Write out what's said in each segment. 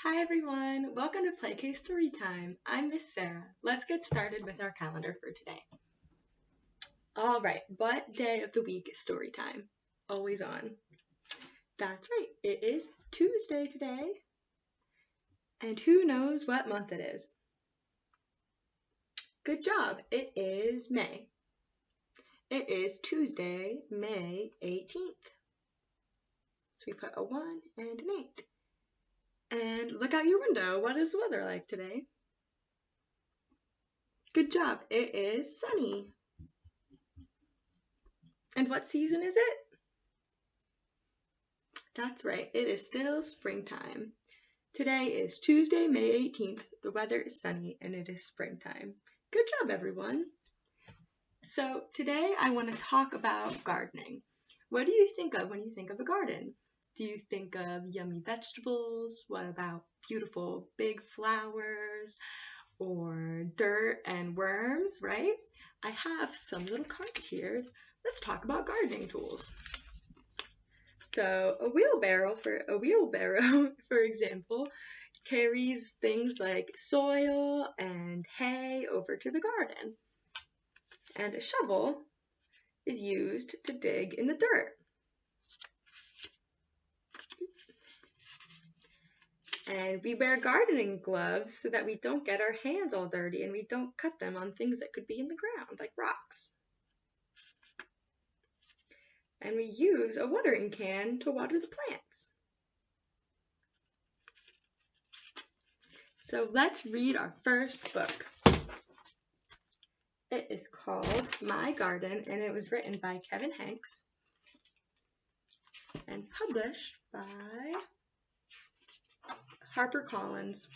Hi everyone, welcome to Play Storytime. I'm Miss Sarah. Let's get started with our calendar for today. Alright, what day of the week is Storytime? Always on. That's right, it is Tuesday today. And who knows what month it is? Good job, it is May. It is Tuesday, May 18th. So we put a 1 and an 8. And look out your window, what is the weather like today? Good job, it is sunny. And what season is it? That's right, it is still springtime. Today is Tuesday, May 18th. The weather is sunny and it is springtime. Good job, everyone. So today I want to talk about gardening. What do you think of when you think of a garden? Do you think of yummy vegetables? What about beautiful big flowers or dirt and worms, right? I have some little cards here. Let's talk about gardening tools. So a wheelbarrow, for example, carries things like soil and hay over to the garden. And a shovel is used to dig in the dirt. And we wear gardening gloves so that we don't get our hands all dirty and we don't cut them on things that could be in the ground, like rocks. And we use a watering can to water the plants. So let's read our first book. It is called My Garden, and it was written by Kevin Henkes and published by Harper Collins.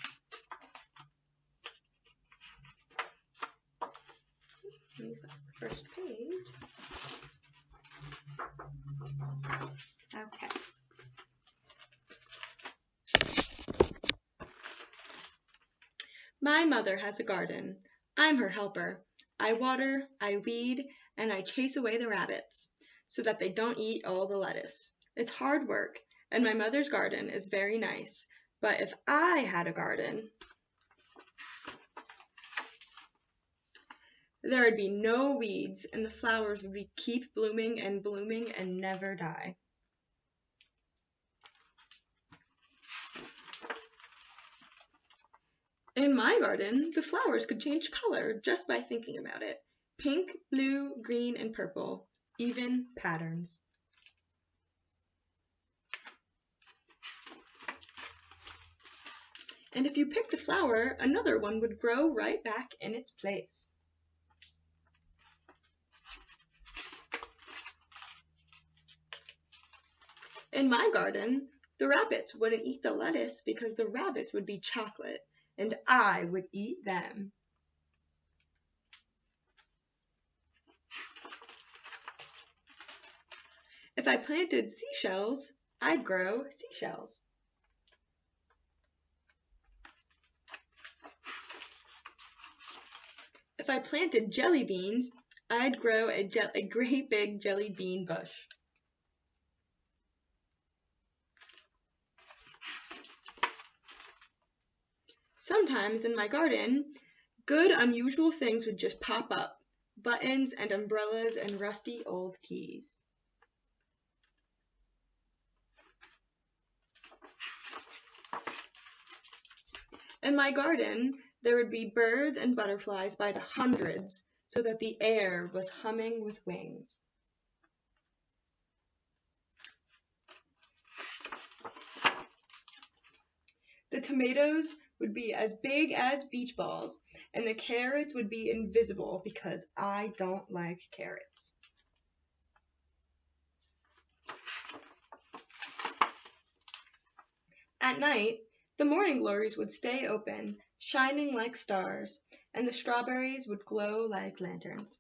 First page. Okay. My mother has a garden. I'm her helper. I water, I weed, and I chase away the rabbits so that they don't eat all the lettuce. It's hard work, and my mother's garden is very nice. But if I had a garden, there would be no weeds, and the flowers would keep blooming and never die. In my garden, the flowers could change color just by thinking about it. Pink, blue, green, and purple, even patterns. And if you picked a flower, another one would grow right back in its place. In my garden, the rabbits wouldn't eat the lettuce because the rabbits would be chocolate, and I would eat them. If I planted seashells, I'd grow seashells. If I planted jelly beans, I'd grow a great big jelly bean bush. Sometimes in my garden, good unusual things would just pop up. Buttons and umbrellas and rusty old keys. In my garden, there would be birds and butterflies by the hundreds, so that the air was humming with wings. The tomatoes would be as big as beach balls, and the carrots would be invisible because I don't like carrots. At night, the morning glories would stay open, shining like stars, and the strawberries would glow like lanterns.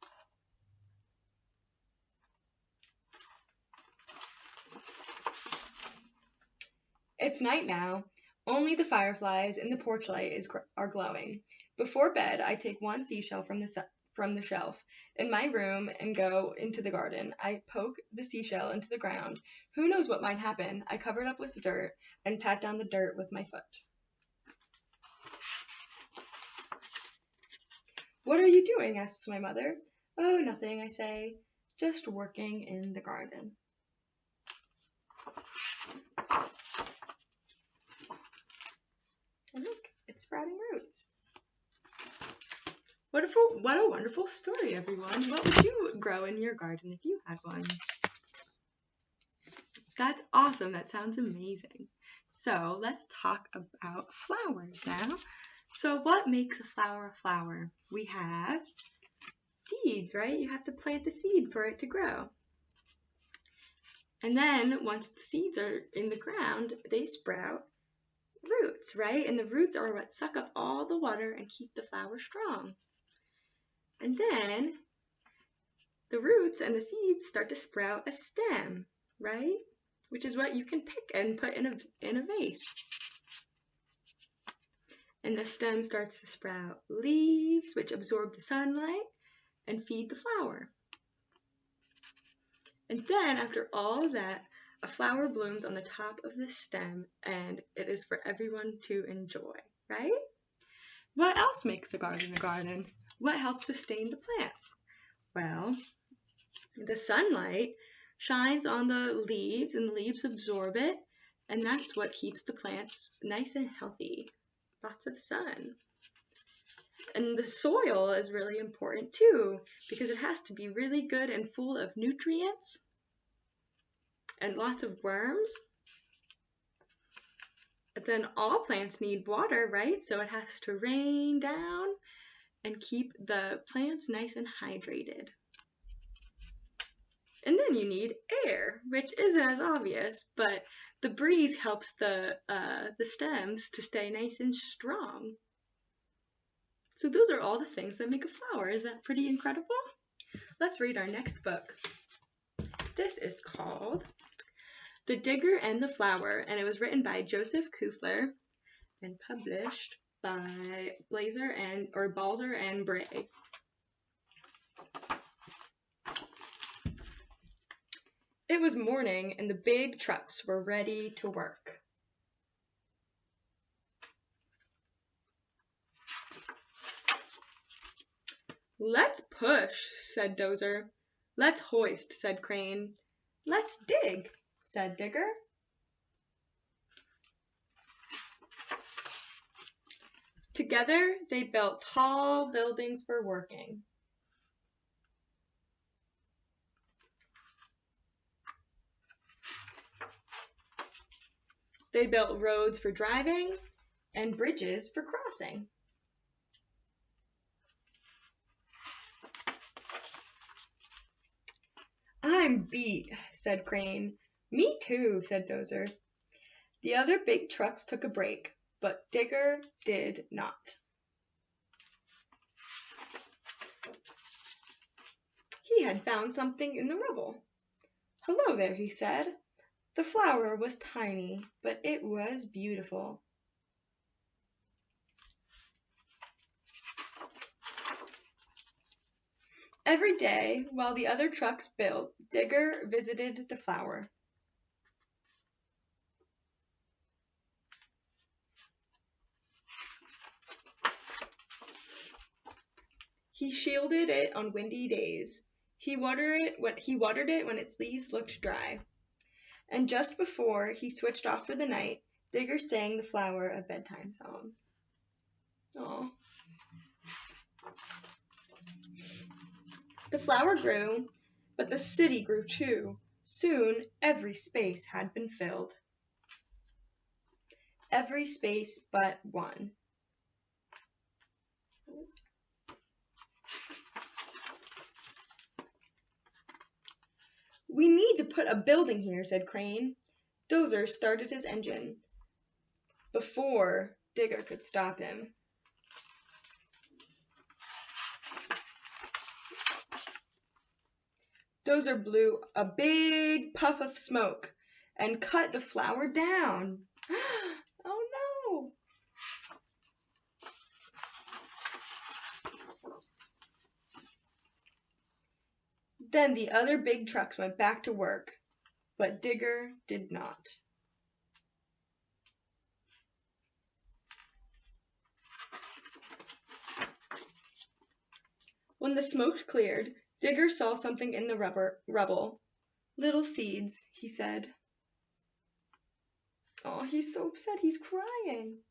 It's night now. Only the fireflies in the porch light are glowing. Before bed, I take one seashell from the shelf in my room and go into the garden. I poke the seashell into the ground. Who knows what might happen? I cover it up with dirt and pat down the dirt with my foot. "What are you doing?" asks my mother. "Oh, nothing," I say, "just working in the garden." And look, it's sprouting roots. What a wonderful story, everyone. What would you grow in your garden if you had one? That's awesome. That sounds amazing. So let's talk about flowers now. So what makes a flower a flower? We have seeds, right? You have to plant the seed for it to grow. And then once the seeds are in the ground, they sprout roots, right? And the roots are what suck up all the water and keep the flower strong. And then the roots and the seeds start to sprout a stem, right? Which is what you can pick and put in a vase. And the stem starts to sprout leaves, which absorb the sunlight and feed the flower. And then after all of that, a flower blooms on the top of the stem, and it is for everyone to enjoy, right? What else makes a garden a garden? What helps sustain the plants? Well, the sunlight shines on the leaves, and the leaves absorb it, and that's what keeps the plants nice and healthy. Lots of sun. And the soil is really important too, because it has to be really good and full of nutrients and lots of worms. But then all plants need water, right? So it has to rain down and keep the plants nice and hydrated. And then you need air, which isn't as obvious, but the breeze helps the stems to stay nice and strong. So those are all the things that make a flower. Is that pretty incredible? Let's read our next book. This is called The Digger and the Flower, and it was written by Joseph Kuefler and published by Balzer and Bray. It was morning, and the big trucks were ready to work. "Let's push," said Dozer. "Let's hoist," said Crane. "Let's dig," said Digger. Together, they built tall buildings for working. They built roads for driving and bridges for crossing. "I'm beat," said Crane. "Me too," said Dozer. The other big trucks took a break, but Digger did not. He had found something in the rubble. "Hello there," he said. The flower was tiny, but it was beautiful. Every day, while the other trucks built, Digger visited the flower. He shielded it on windy days. He watered it when its leaves looked dry. And just before he switched off for the night, Digger sang the flower a bedtime song. Aww. The flower grew, but the city grew too. Soon every space had been filled. Every space but one. "We need to put a building here," said Crane. Dozer started his engine before Digger could stop him. Dozer blew a big puff of smoke and cut the flower down. Oh no! Then the other big trucks went back to work, but Digger did not. When the smoke cleared, Digger saw something in the rubble. "Little seeds," he said. Oh, he's so upset, he's crying.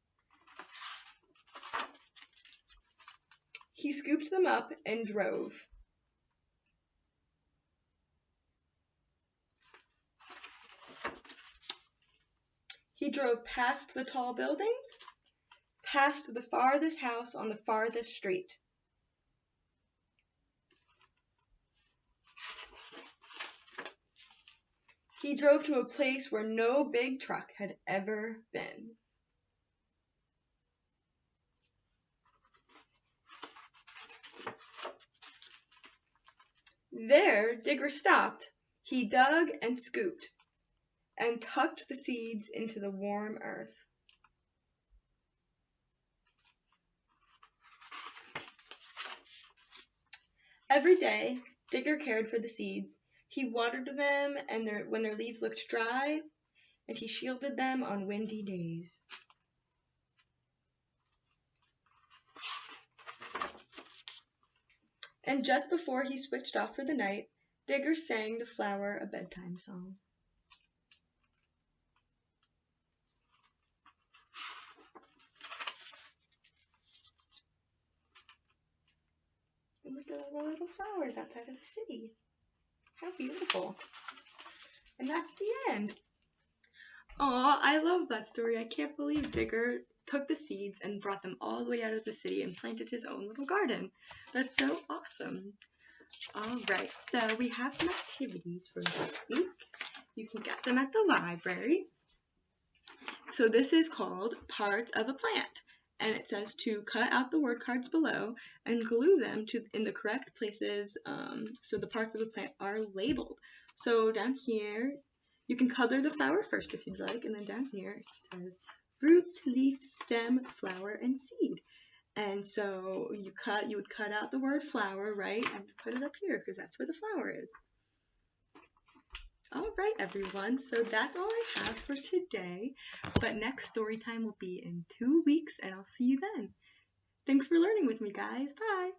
He scooped them up and drove. He drove past the tall buildings, past the farthest house on the farthest street. He drove to a place where no big truck had ever been. There, Digger stopped. He dug and scooped and tucked the seeds into the warm earth. Every day, Digger cared for the seeds. He watered them when their leaves looked dry, and he shielded them on windy days. And just before he switched off for the night, Digger sang the flower a bedtime song. And look at all the little flowers outside of the city. How beautiful. And that's the end. Aw, I love that story. I can't believe Digger took the seeds and brought them all the way out of the city and planted his own little garden. That's so awesome. Alright, so we have some activities for this week. You can get them at the library. So this is called Parts of a Plant. And it says to cut out the word cards below and glue them in the correct places so the parts of the plant are labeled. So down here, you can color the flower first if you'd like, and then down here it says roots, leaf, stem, flower, and seed. And so you would cut out the word flower, right, and put it up here because that's where the flower is. All right, everyone, so that's all I have for today, but next story time will be in 2 weeks, and I'll see you then. Thanks for learning with me, guys. Bye!